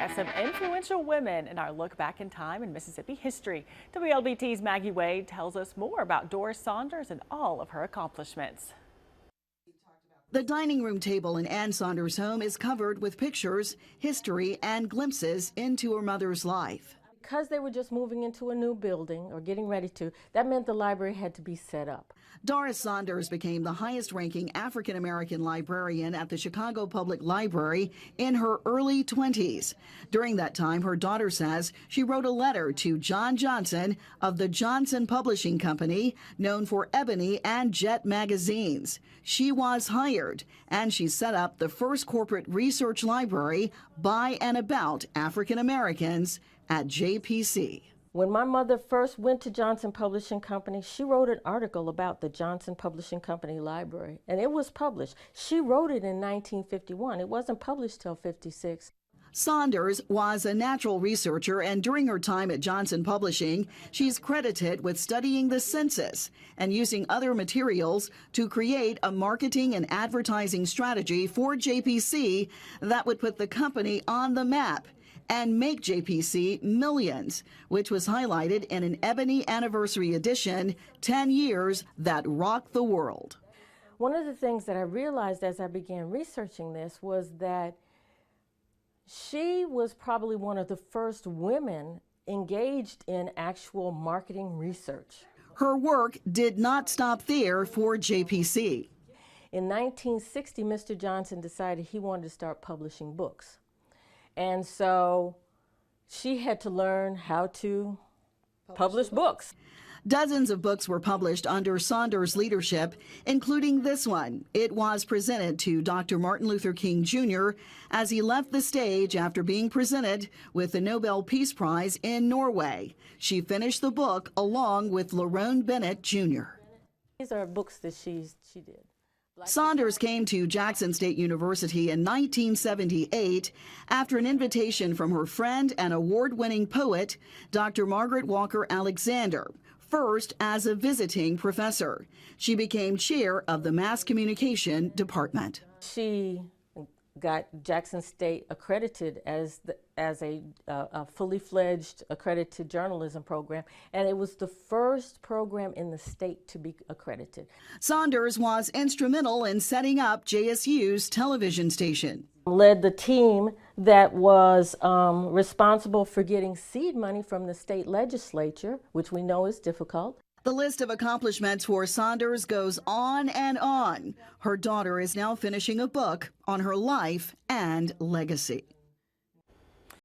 at some influential women in our look back in time in Mississippi history. WLBT's Maggie Wade tells us more about Doris Saunders and all of her accomplishments. The dining room table in Ann Saunders' home is covered with pictures, history, and glimpses into her mother's life. Because they were just moving into a new building or getting ready to, that meant the library had to be set up. Doris Saunders became the highest-ranking African-American librarian at the Chicago Public Library in her early 20s. During that time, her daughter says she wrote a letter to John Johnson of the Johnson Publishing Company, known for Ebony and Jet magazines. She was hired, and she set up the first corporate research library by and about African Americans at JPC. When my mother first went to Johnson Publishing Company, she wrote an article about the Johnson Publishing Company library, and it was published. She wrote it in 1951. It wasn't published till '56. Saunders was a natural researcher, and during her time at Johnson Publishing, she's credited with studying the census and using other materials to create a marketing and advertising strategy for JPC that would put the company on the map and make JPC millions, which was highlighted in an Ebony Anniversary edition, 10 Years That Rocked the World. One of the things that I realized as I began researching this was that she was probably one of the first women engaged in actual marketing research. Her work did not stop there for JPC. In 1960, Mr. Johnson decided he wanted to start publishing books. And so she had to learn how to publish books. Dozens of books were published under Saunders' leadership, including this one. It was presented to Dr. Martin Luther King Jr. as he left the stage after being presented with the Nobel Peace Prize in Norway. She finished the book along with Lerone Bennett Jr. These are books that she did. Saunders came to Jackson State University in 1978 after an invitation from her friend and award-winning poet, Dr. Margaret Walker Alexander, first as a visiting professor. She became chair of the Mass Communication Department. She got Jackson State accredited as a fully fledged accredited journalism program, and it was the first program in the state to be accredited. Saunders was instrumental in setting up JSU's television station. Led the team that was responsible for getting seed money from the state legislature, which we know is difficult. The list of accomplishments for Saunders goes on and on. Her daughter is now finishing a book on her life and legacy.